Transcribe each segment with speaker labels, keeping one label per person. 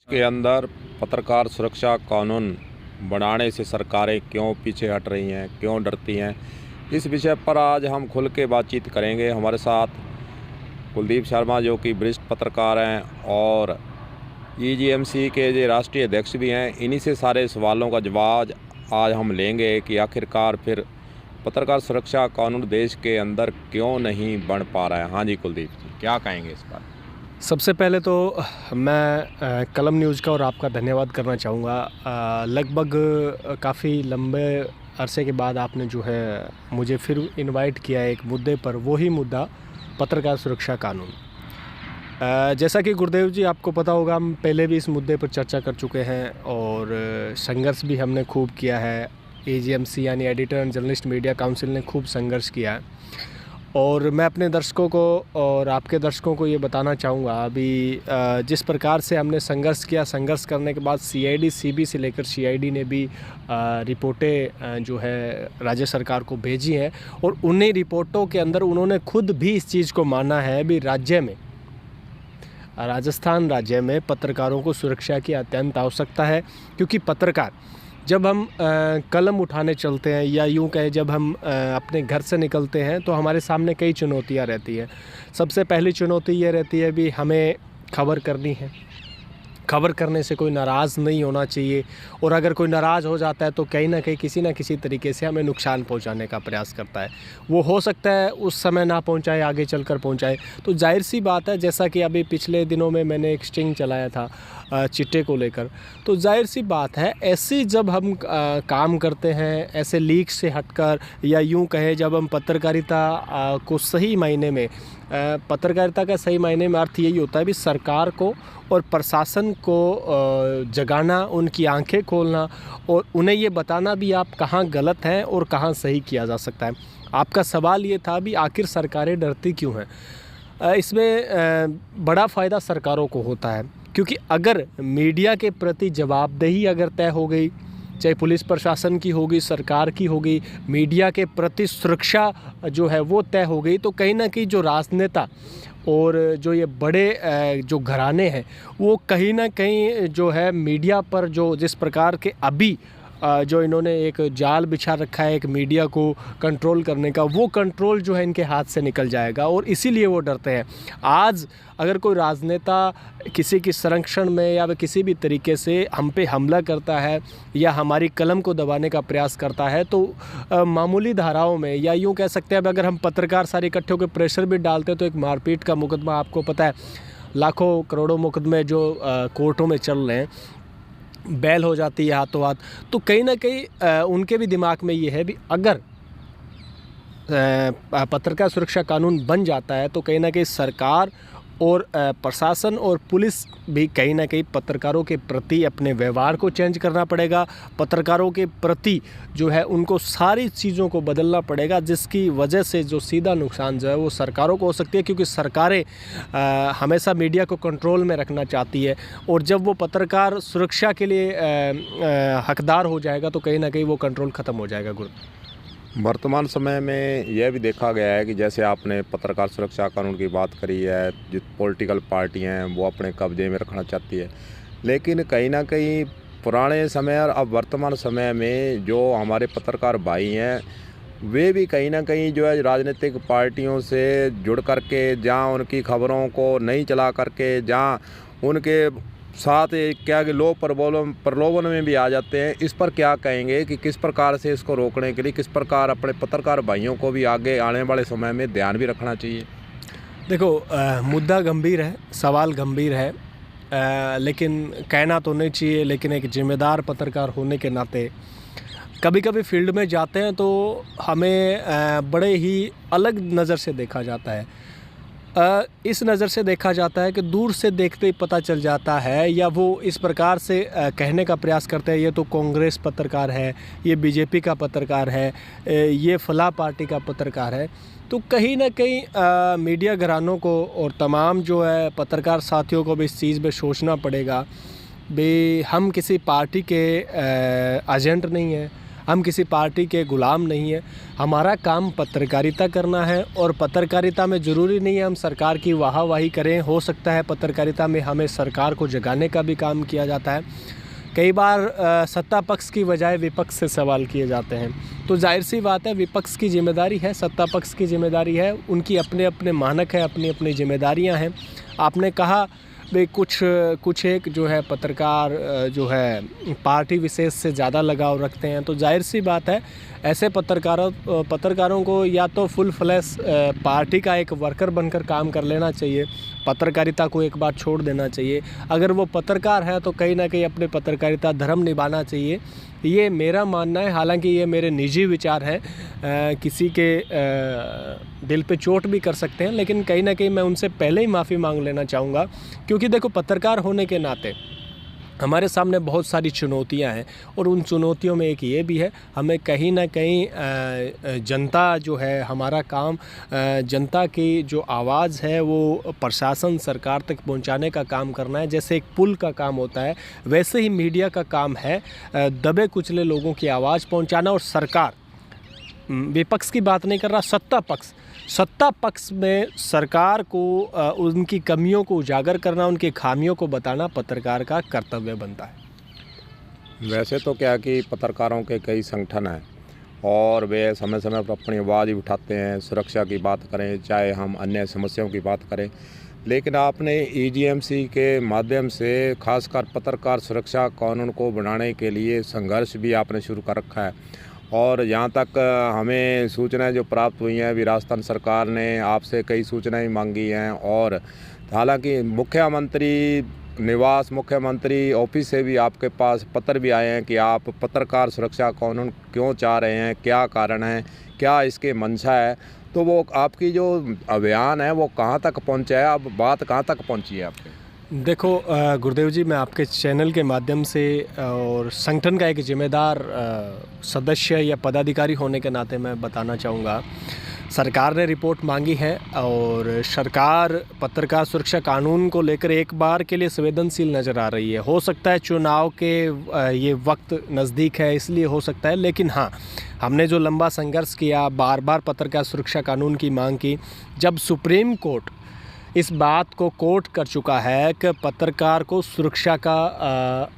Speaker 1: के अंदर पत्रकार सुरक्षा कानून बनाने से सरकारें क्यों पीछे हट रही हैं, क्यों डरती हैं, इस विषय पर आज हम खुल के बातचीत करेंगे। हमारे साथ कुलदीप शर्मा जो कि वरिष्ठ पत्रकार हैं और ईजीएमसी के जो राष्ट्रीय अध्यक्ष भी हैं। इन्हीं से सारे सवालों का जवाब आज हम लेंगे कि आखिरकार फिर पत्रकार सुरक्षा कानून देश के अंदर क्यों नहीं बन पा रहा है। हाँ जी कुलदीप जी, क्या कहेंगे इस पर?
Speaker 2: सबसे पहले तो मैं कलम न्यूज़ का और आपका धन्यवाद करना चाहूँगा। लगभग काफ़ी लंबे अरसे के बाद आपने जो है मुझे फिर इनवाइट किया है एक मुद्दे पर, वही मुद्दा पत्रकार सुरक्षा कानून। जैसा कि गुरुदेव जी आपको पता होगा, हम पहले भी इस मुद्दे पर चर्चा कर चुके हैं और संघर्ष भी हमने खूब किया है। एजीएमसी यानी editor and journalist media council ने खूब संघर्ष किया है और मैं अपने दर्शकों को और आपके दर्शकों को ये बताना चाहूँगा अभी जिस प्रकार से हमने संघर्ष किया, संघर्ष करने के बाद सीआईडी, सीबी से लेकर सीआईडी ने भी रिपोर्टें जो है राज्य सरकार को भेजी हैं और उन्हीं रिपोर्टों के अंदर उन्होंने खुद भी इस चीज़ को माना है भी राज्य में, राजस्थान राज्य में पत्रकारों को सुरक्षा की अत्यंत आवश्यकता है। क्योंकि पत्रकार जब हम कलम उठाने चलते हैं या यूँ कहें जब हम अपने घर से निकलते हैं तो हमारे सामने कई चुनौतियाँ रहती हैं। सबसे पहली चुनौती ये रहती है भी हमें खबर करनी है, खबर करने से कोई नाराज़ नहीं होना चाहिए और अगर कोई नाराज़ हो जाता है तो कहीं ना कहीं किसी न किसी तरीके से हमें नुकसान पहुंचाने का प्रयास करता है। वो हो सकता है उस समय ना पहुंचाए, आगे चलकर पहुंचाए। तो जाहिर सी बात है, जैसा कि अभी पिछले दिनों में मैंने एक स्टिंग चलाया था चिट्टे को लेकर, तो जाहिर सी बात है ऐसी जब हम काम करते हैं ऐसे लीक से हटकर या यूँ कहें जब हम पत्रकारिता को सही मायने में, पत्रकारिता का सही मायने में अर्थ यही होता है भी सरकार को और प्रशासन को जगाना, उनकी आंखें खोलना और उन्हें ये बताना भी आप कहाँ गलत हैं और कहाँ सही किया जा सकता है। आपका सवाल ये था भी आखिर सरकारें डरती क्यों हैं? इसमें बड़ा फ़ायदा सरकारों को होता है क्योंकि अगर मीडिया के प्रति जवाबदेही अगर तय हो गई, चाहे पुलिस प्रशासन की होगी, सरकार की होगी, मीडिया के प्रति सुरक्षा जो है वो तय हो गई, तो कहीं ना कहीं जो राजनेता और जो ये बड़े जो घराने हैं वो कहीं ना कहीं जो है मीडिया पर जो जिस प्रकार के अभी जो इन्होंने एक जाल बिछा रखा है एक मीडिया को कंट्रोल करने का, वो कंट्रोल जो है इनके हाथ से निकल जाएगा और इसीलिए वो डरते हैं। आज अगर कोई राजनेता किसी की संरक्षण में या किसी भी तरीके से हम पे हमला करता है या हमारी कलम को दबाने का प्रयास करता है तो मामूली धाराओं में या यूँ कह सकते हैं अगर हम पत्रकार सारे इकट्ठे होकर प्रेशर भी डालते हैं तो एक मारपीट का मुकदमा, आपको पता है लाखों करोड़ों मुकदमे जो कोर्टों में चल रहे हैं, बैल हो जाती है हाथों हाथ। तो कहीं ना कहीं उनके भी दिमाग में ये है भी अगर पत्रकार सुरक्षा कानून बन जाता है तो कहीं ना कहीं सरकार और प्रशासन और पुलिस भी कहीं ना कहीं पत्रकारों के प्रति अपने व्यवहार को चेंज करना पड़ेगा। पत्रकारों के प्रति जो है उनको सारी चीज़ों को बदलना पड़ेगा, जिसकी वजह से जो सीधा नुकसान जो है वो सरकारों को हो सकती है क्योंकि सरकारें हमेशा मीडिया को कंट्रोल में रखना चाहती है और जब वो पत्रकार सुरक्षा के लिए हकदार हो जाएगा तो कहीं ना कहीं वो कंट्रोल ख़त्म हो जाएगा।
Speaker 1: वर्तमान समय में यह भी देखा गया है कि जैसे आपने पत्रकार सुरक्षा कानून की बात करी है, जो पॉलिटिकल पार्टियां हैं वो अपने कब्जे में रखना चाहती है, लेकिन कहीं ना कहीं पुराने समय और अब वर्तमान समय में जो हमारे पत्रकार भाई हैं वे भी कहीं ना कहीं जो है राजनीतिक पार्टियों से जुड़ करके जहाँ उनकी खबरों को नहीं चला करके जहाँ उनके साथ क्या कि लोग प्रलोभन में भी आ जाते हैं। इस पर क्या कहेंगे कि किस प्रकार से इसको रोकने के लिए किस प्रकार अपने पत्रकार भाइयों को भी आगे आने वाले समय में ध्यान भी रखना चाहिए?
Speaker 2: देखो मुद्दा गंभीर है, सवाल गंभीर है, लेकिन कहना तो नहीं चाहिए, लेकिन एक जिम्मेदार पत्रकार होने के नाते कभी कभी फील्ड में जाते हैं तो हमें बड़े ही अलग नज़र से देखा जाता है। इस नज़र से देखा जाता है कि दूर से देखते ही पता चल जाता है या वो इस प्रकार से कहने का प्रयास करते हैं ये तो कांग्रेस पत्रकार है, ये बीजेपी का पत्रकार है, ये फला पार्टी का पत्रकार है। तो कहीं ना कहीं मीडिया घरानों को और तमाम जो है पत्रकार साथियों को भी इस चीज़ में सोचना पड़ेगा भी हम किसी पार्टी के एजेंट नहीं हैं, हम किसी पार्टी के गुलाम नहीं हैं। हमारा काम पत्रकारिता करना है और पत्रकारिता में ज़रूरी नहीं है हम सरकार की वाहवाही करें। हो सकता है पत्रकारिता में हमें सरकार को जगाने का भी काम किया जाता है। कई बार सत्ता पक्ष की बजाय विपक्ष से सवाल किए जाते हैं, तो जाहिर सी बात है विपक्ष की जिम्मेदारी है, सत्ता पक्ष की जिम्मेदारी है, उनकी अपने अपने मानक है, अपनी अपनी जिम्मेदारियां हैं। आपने कहा भाई कुछ एक जो है पत्रकार जो है पार्टी विशेष से ज़्यादा लगाव रखते हैं, तो जाहिर सी बात है ऐसे पत्रकारों को या तो फुल फ्लैश पार्टी का एक वर्कर बनकर काम कर लेना चाहिए, पत्रकारिता को एक बार छोड़ देना चाहिए। अगर वो पत्रकार है तो कहीं ना कहीं अपने पत्रकारिता धर्म निभाना चाहिए। ये मेरा मानना है, हालांकि ये मेरे निजी विचार हैं, किसी के दिल पे चोट भी कर सकते हैं, लेकिन कहीं ना कहीं मैं उनसे पहले ही माफ़ी मांग लेना चाहूँगा। क्योंकि देखो, पत्रकार होने के नाते हमारे सामने बहुत सारी चुनौतियां हैं और उन चुनौतियों में एक ये भी है, हमें कहीं ना कहीं जनता जो है, हमारा काम जनता की जो आवाज़ है वो प्रशासन सरकार तक पहुंचाने का काम करना है। जैसे एक पुल का काम होता है, वैसे ही मीडिया का काम है दबे कुचले लोगों की आवाज़ पहुंचाना। और सरकार, विपक्ष की बात नहीं कर रहा, सत्ता पक्ष में सरकार को उनकी कमियों को उजागर करना, उनकी खामियों को बताना पत्रकार का कर्तव्य बनता है।
Speaker 1: वैसे तो क्या कि पत्रकारों के कई संगठन हैं और वे समय समय पर अपनी आवाज़ उठाते हैं, सुरक्षा की बात करें, चाहे हम अन्य समस्याओं की बात करें। लेकिन आपने ईजीएमसी के माध्यम से खासकर पत्रकार सुरक्षा कानून को बनाने के लिए संघर्ष भी आपने शुरू कर रखा है। और यहाँ तक हमें सूचनाएं जो प्राप्त हुई हैं, भी राजस्थान सरकार ने आपसे कई सूचनाएं मांगी हैं और हालांकि मुख्यमंत्री निवास, मुख्यमंत्री ऑफिस से भी आपके पास पत्र भी आए हैं कि आप पत्रकार सुरक्षा कानून क्यों चाह रहे हैं, क्या कारण है, क्या इसके मंशा है। तो वो आपकी जो अभियान है वो कहाँ तक पहुँचा है, अब बात कहाँ तक पहुँची है आपके?
Speaker 2: देखो गुरुदेव जी, मैं आपके चैनल के माध्यम से और संगठन का एक जिम्मेदार सदस्य या पदाधिकारी होने के नाते मैं बताना चाहूँगा, सरकार ने रिपोर्ट मांगी है और सरकार पत्रकार सुरक्षा कानून को लेकर एक बार के लिए संवेदनशील नज़र आ रही है। हो सकता है चुनाव के ये वक्त नज़दीक है इसलिए हो सकता है, लेकिन हाँ, हमने जो लंबा संघर्ष किया, बार बार पत्रकार सुरक्षा कानून की मांग की, जब सुप्रीम कोर्ट इस बात को कोर्ट कर चुका है कि पत्रकार को सुरक्षा का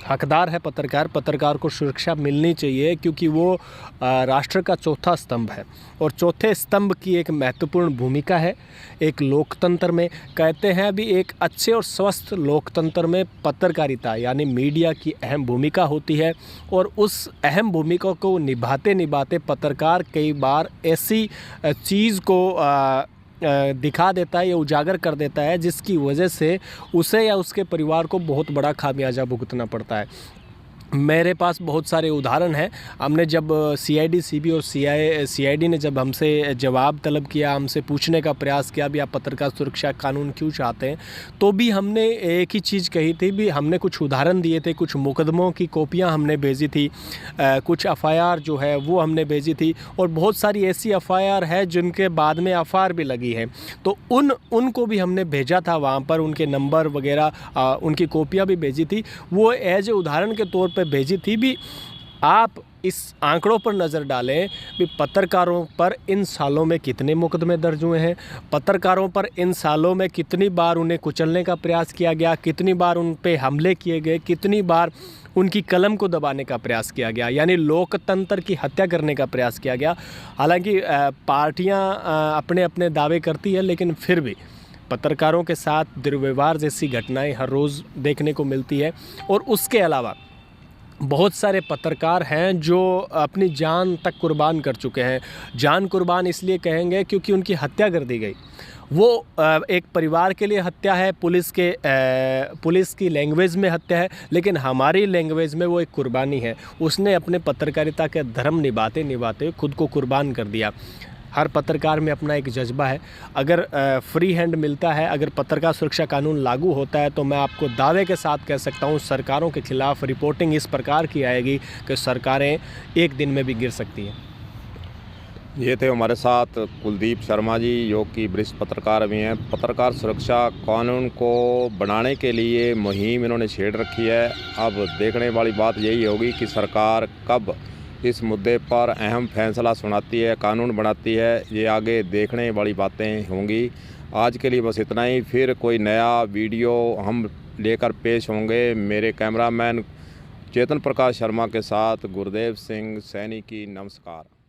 Speaker 2: हकदार है, पत्रकार को सुरक्षा मिलनी चाहिए, क्योंकि वो राष्ट्र का चौथा स्तंभ है और चौथे स्तंभ की एक महत्वपूर्ण भूमिका है एक लोकतंत्र में। कहते हैं अभी एक अच्छे और स्वस्थ लोकतंत्र में पत्रकारिता यानी मीडिया की अहम भूमिका होती है और उस अहम भूमिका को निभाते निभाते पत्रकार कई बार ऐसी चीज़ को दिखा देता है या उजागर कर देता है जिसकी वजह से उसे या उसके परिवार को बहुत बड़ा खामियाजा भुगतना पड़ता है। मेरे पास बहुत सारे उदाहरण हैं। हमने जब सीआईडी, सीबी और सीआईडी ने जब हमसे जवाब तलब किया, हमसे पूछने का प्रयास किया भी आप पत्रकार सुरक्षा कानून क्यों चाहते हैं, तो भी हमने एक ही चीज़ कही थी भी हमने कुछ उदाहरण दिए थे, कुछ मुकदमों की कॉपियां हमने भेजी थी, कुछ एफआईआर जो है वो हमने भेजी थी और बहुत सारी ऐसी एफआईआर है जिनके बाद में एफआईआर भी लगी है, तो उनको भी हमने भेजा था, वहाँ पर उनके नंबर वगैरह उनकी कॉपियाँ भी भेजी थी। वो एज ए उदाहरण के तौर भेजी थी भी आप इस आंकड़ों पर नज़र डालें भी पत्रकारों पर इन सालों में कितने मुकदमे दर्ज हुए हैं, पत्रकारों पर इन सालों में कितनी बार उन्हें कुचलने का प्रयास किया गया, कितनी बार उन पे हमले किए गए, कितनी बार उनकी कलम को दबाने का प्रयास किया गया, यानी लोकतंत्र की हत्या करने का प्रयास किया गया। हालांकि पार्टियां अपने अपने दावे करती है, लेकिन फिर भी पत्रकारों के साथ दुर्व्यवहार जैसी घटनाएं हर रोज़ देखने को मिलती है। और उसके अलावा बहुत सारे पत्रकार हैं जो अपनी जान तक कुर्बान कर चुके हैं। जान कुर्बान इसलिए कहेंगे क्योंकि उनकी हत्या कर दी गई। वो एक परिवार के लिए हत्या है, पुलिस की लैंग्वेज में हत्या है, लेकिन हमारी लैंग्वेज में वो एक कुर्बानी है। उसने अपने पत्रकारिता के धर्म निभाते निभाते खुद को कुर्बान कर दिया। हर पत्रकार में अपना एक जज्बा है। अगर फ्री हैंड मिलता है, अगर पत्रकार सुरक्षा कानून लागू होता है, तो मैं आपको दावे के साथ कह सकता हूँ सरकारों के खिलाफ रिपोर्टिंग इस प्रकार की आएगी कि सरकारें एक दिन में भी गिर सकती हैं।
Speaker 1: ये थे हमारे साथ कुलदीप शर्मा जी, जो कि वरिष्ठ पत्रकार भी हैं। पत्रकार सुरक्षा कानून को बनाने के लिए मुहिम इन्होंने छेड़ रखी है। अब देखने वाली बात यही होगी कि सरकार कब इस मुद्दे पर अहम फैसला सुनाती है, कानून बनाती है, ये आगे देखने वाली बातें होंगी। आज के लिए बस इतना ही। फिर कोई नया वीडियो हम लेकर पेश होंगे। मेरे कैमरामैन चेतन प्रकाश शर्मा के साथ गुरदेव सिंह सैनी की नमस्कार।